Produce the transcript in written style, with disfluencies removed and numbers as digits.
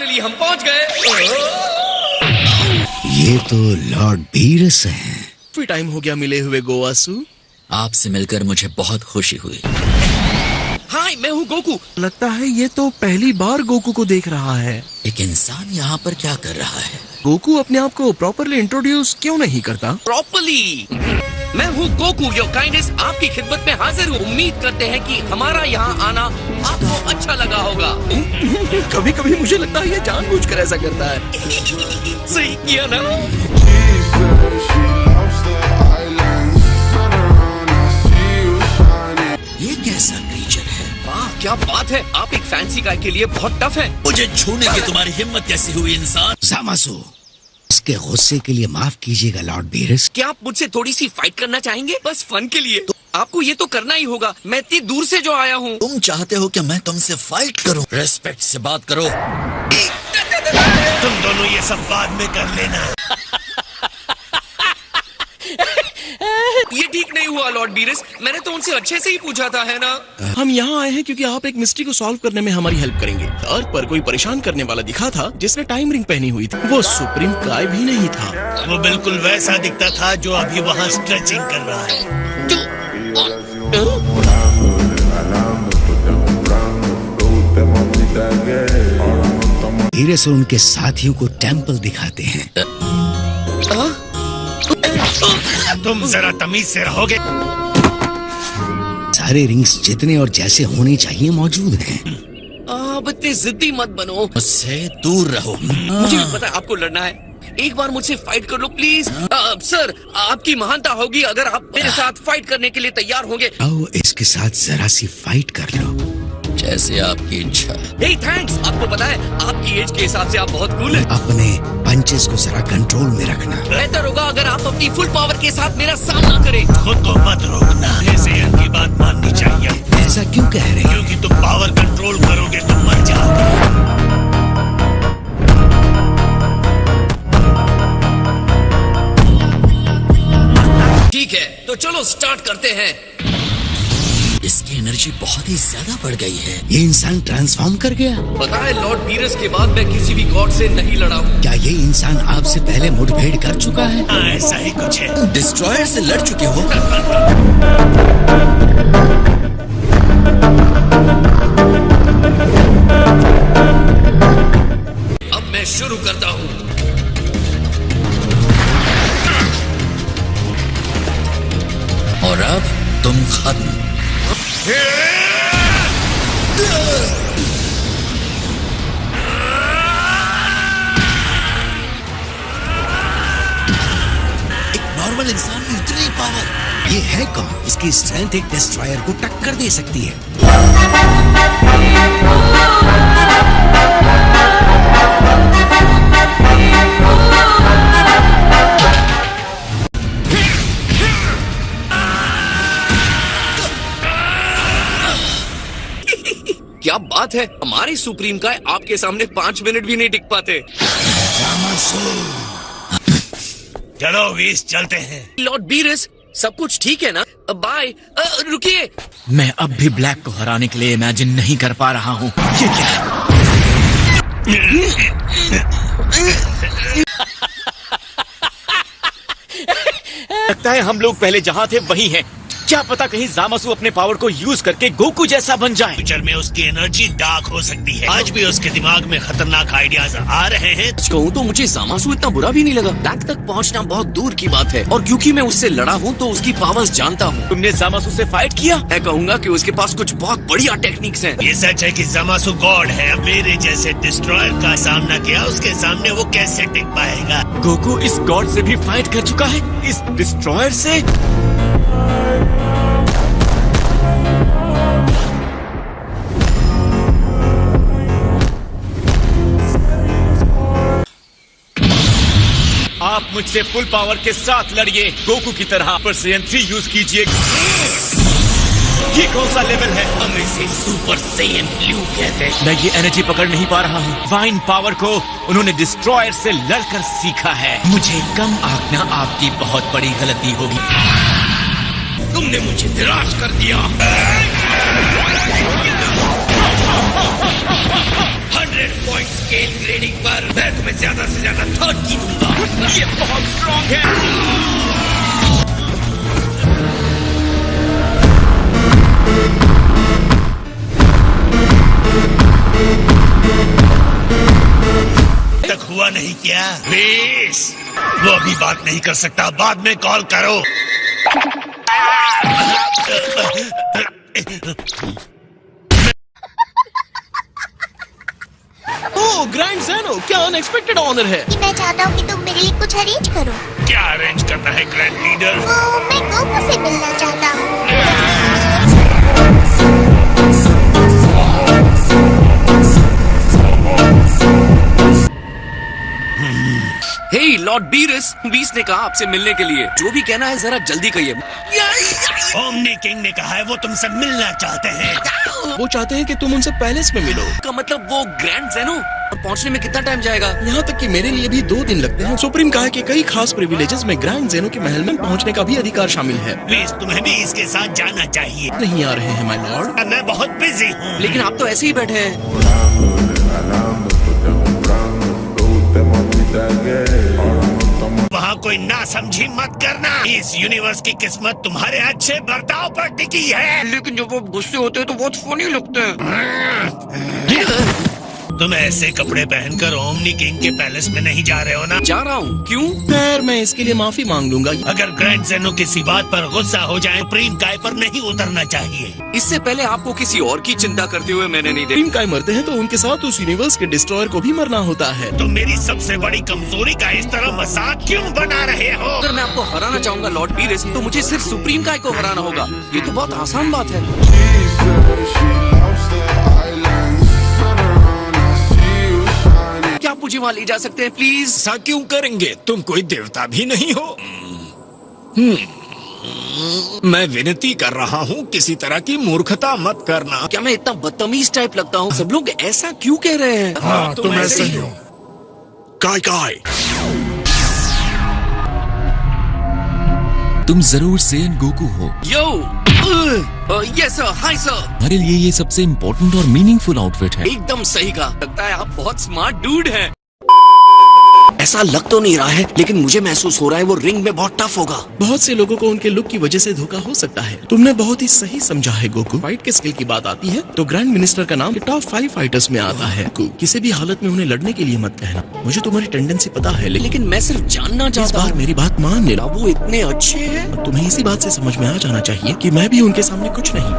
Finally हम पहुंच गए। ये तो लॉर्ड बीरस हैं। काफी टाइम हो गया मिले हुए गोवासु। आपसे मिलकर मुझे बहुत खुशी हुई। हाय, मैं हूँ गोकू। लगता है ये तो पहली बार गोकू को देख रहा है। एक इंसान यहाँ पर क्या कर रहा है? गोकू अपने आप को प्रॉपरली इंट्रोड्यूस क्यों नहीं करता? प्रॉपरली, मैं हूँ गोकू, योर काइंडनेस आपकी खिदमत में हाजिर हूँ। उम्मीद करते हैं कि हमारा यहाँ आना आपको अच्छा लगा होगा। कभी कभी मुझे लगता है ये जानबूझकर ऐसा करता है। सही किया ना? ये कैसा क्रीचर है? वाह, क्या बात है, आप एक फैंसी गाय के लिए बहुत टफ है। मुझे छूने की तुम्हारी हिम्मत कैसी हुई इंसान? ज़ामासु, इसके गुस्से के लिए माफ कीजिएगा लॉर्ड बीरस। क्या आप मुझसे थोड़ी सी फाइट करना चाहेंगे? बस फन के लिए। तो आपको ये तो करना ही होगा, मैं इतनी दूर से जो आया हूँ। तुम चाहते हो कि मैं तुमसे फाइट करूं? रेस्पेक्ट से बात करो। तुम दोनों ये सब बाद में कर लेना। ये ठीक नहीं हुआ लॉर्ड बीरस, मैंने तो उनसे अच्छे से ही पूछा था, है ना? हम यहाँ आए हैं क्योंकि आप एक मिस्ट्री को सॉल्व करने में हमारी हेल्प करेंगे। अर्थ पर कोई परेशान करने वाला दिखा था जिसने टाइम रिंग पहनी हुई थी। वो सुप्रीम काय भी नहीं था। वो बिल्कुल वैसा दिखता था जो अभी वहाँ स्ट्रेचिंग कर रहा है। बीरस और उनके साथियों को टेम्पल दिखाते हैं। तुम जरा तमीज से रहोगे। सारे रिंग्स जितने और जैसे होने चाहिए मौजूद हैं। अब इतनी जिद्दी मत बनो। मुझसे दूर रहो। मुझे भी पता है आपको लड़ना है। एक बार मुझसे फाइट कर लो प्लीज। सर, आपकी महानता होगी अगर आप मेरे साथ फाइट करने के लिए तैयार होंगे। आओ इसके साथ जरा सी फाइट कर लो। जैसे आपकी इच्छा। हे थैंक्स, आपको पता है आपकी एज के हिसाब से आप बहुत कूल हैं। अपने पंचेस को जरा कंट्रोल में रखना। बेहतर होगा अगर आप अपनी फुल पावर के साथ मेरा सामना करें। खुद को मत रोकना। ऐसे इनकी बात माननी चाहिए। ऐसा क्यों कह रहे हैं? क्योंकि तुम पावर कंट्रोल करोगे तो मर जाओगे। ठीक है, तो चलो स्टार्ट करते हैं। इसकी एनर्जी बहुत ही ज्यादा बढ़ गई है। ये इंसान ट्रांसफॉर्म कर गया। पता है लॉर्ड बीरस के बाद मैं किसी भी गॉड से नहीं लड़ा हूँ। क्या ये इंसान आपसे पहले मुठभेड़ कर चुका है? हाँ, ऐसा ही कुछ है। डिस्ट्रॉयर से लड़ चुके हो? अब मैं शुरू करता हूँ। और अब तुम खत्म। एक नॉर्मल इंसान में इतनी पावर। ये है कौन? इसकी स्ट्रेंथ एक डिस्ट्रॉयर को टक्कर दे सकती है। क्या बात है, हमारी सुप्रीम का आपके सामने 5 मिनट भी नहीं टिक पाते। चलो वीस, चलते हैं। लॉर्ड बीरस, सब कुछ ठीक है ना? बाय। रुकिए। मैं अब भी ब्लैक को हराने के लिए इमेजिन नहीं कर पा रहा हूँ। ये क्या है? लगता है हम लोग पहले जहाँ थे वही हैं। क्या पता कहीं ज़ामासु अपने पावर को यूज करके गोकू जैसा बन जाए। फ्यूचर में उसकी एनर्जी डार्क हो सकती है। आज भी उसके दिमाग में खतरनाक आइडियाज आ रहे हैं। कहूँ तो मुझे ज़ामासु इतना बुरा भी नहीं लगा। बैक तक पहुँचना बहुत दूर की बात है, और क्योंकि मैं उससे लड़ा हूँ तो उसकी पावर्स जानता हूँ। तुमने ज़ामासु से फाइट किया? मैं कहूँगा कि उसके पास कुछ बहुत बढ़िया टेक्निक्स हैं। ये सच है कि ज़ामासु गॉड है। मेरे जैसे डिस्ट्रॉयर का सामना किया, उसके सामने वो कैसे टिक पाएगा? गोकू इस गॉड से भी फाइट कर चुका है, इस डिस्ट्रॉयर से। आप मुझसे फुल पावर के साथ लड़िए गोकू की तरह। पर सेन 3 यूज कीजिए। ये कौन सा लेवल है? हम इसे सुपर सेयन ब्लू कहते हैं। मैं ये एनर्जी पकड़ नहीं पा रहा हूँ। फाइन पावर को उन्होंने डिस्ट्रॉयर से लड़कर सीखा है। मुझे कम आंकना आपकी बहुत बड़ी गलती होगी। तुमने मुझे निराश कर दिया। 100 पॉइंट स्केल ग्रेड नहीं किया? प्लीज। वो अभी बात नहीं कर सकता, बाद में कॉल करो। ओह ग्रैंड ज़ेनो, क्या अनएक्सपेक्टेड ऑनर है। मैं चाहता हूँ कि तुम मेरे लिए कुछ अरेंज करो। क्या अरेंज करना है ग्रैंड लीडर? मैं गोकू से मिलना चाहता हूँ। हे लॉर्ड बीस ने कहा आपसे मिलने के लिए। जो भी कहना है जरा जल्दी कहिए। ओमनी किंग ने कहा है वो तुमसे मिलना चाहते हैं। वो चाहते हैं कि तुम उनसे पैलेस में मिलो। का मतलब वो ग्रैंड ज़ेनो? और पहुंचने में कितना टाइम जाएगा? यहाँ तक कि मेरे लिए भी 2 दिन लगते हैं। सुप्रीम कहा कि कई खास प्रिविलेजेस में ग्रैंड ज़ेनो के महल में पहुँचने का भी अधिकार शामिल है। प्लीज तुम्हें भी इसके साथ जाना चाहिए। नहीं आ रहे हैं माय लॉर्ड। मैं बहुत बिजी हूँ। लेकिन आप तो ऐसे ही बैठे हैं। वहाँ कोई ना समझी मत करना। इस यूनिवर्स की किस्मत तुम्हारे अच्छे बर्ताव पर टिकी है। लेकिन जब वो गुस्से होते हैं तो बहुत फनी लगते हैं। तुम ऐसे कपड़े पहनकर ओमनी किंग के पैलेस में नहीं जा रहे हो ना? जा रहा हूँ। क्यों? खैर मैं इसके लिए माफी मांग लूंगा। अगर ग्रैंड ज़ेनो किसी बात पर गुस्सा हो जाए, सुप्रीम काय पर नहीं उतरना चाहिए। इससे पहले आपको किसी और की चिंता करते हुए मैंने नहीं देखा। सुप्रीम काय मरते हैं तो उनके साथ उस यूनिवर्स के डिस्ट्रॉयर को भी मरना होता है। तुम मेरी सबसे बड़ी कमजोरी का इस तरह मजाक क्यों बना रहे हो? अगर मैं आपको हराना चाहूंगा लॉर्ड बीरेस, तो मुझे सिर्फ सुप्रीम काय को हराना होगा। ये तो बहुत आसान बात है। क्या आप मुझे वहाँ ले जा सकते हैं प्लीज? ऐसा क्यों करेंगे? तुम कोई देवता भी नहीं हो। मैं विनती कर रहा हूँ, किसी तरह की मूर्खता मत करना। क्या मैं इतना बदतमीज टाइप लगता हूँ? सब लोग ऐसा क्यों कह रहे हैं? हाँ, तुम ऐसे ही हो। काय तुम जरूर सेन गोकू हो। यो यस सर, हाय सर। हमारे लिए ये सबसे इम्पोर्टेंट और मीनिंगफुल आउटफिट है। एकदम सही कहा। लगता है आप बहुत स्मार्ट डूड हैं। ऐसा लग तो नहीं रहा है, लेकिन मुझे महसूस हो रहा है वो रिंग में बहुत टफ होगा। बहुत से लोगों को उनके लुक की वजह से धोखा हो सकता है। तुमने बहुत ही सही समझा है गोकू। फाइट के स्किल की बात आती है तो ग्रैंड मिनिस्टर का नाम टॉप 5 फाइटर्स में आता है। किसी भी हालत में उन्हें लड़ने के लिए मत कहना। मुझे तुम्हारी टेंडेंसी पता है, लेकिन मैं सिर्फ जानना इस चाहता बार हूँ। मेरी बात मान लेना। वो इतने अच्छे हैं। तुम्हें इसी बात से समझ में आ जाना चाहिए कि मैं भी उनके सामने कुछ नहीं।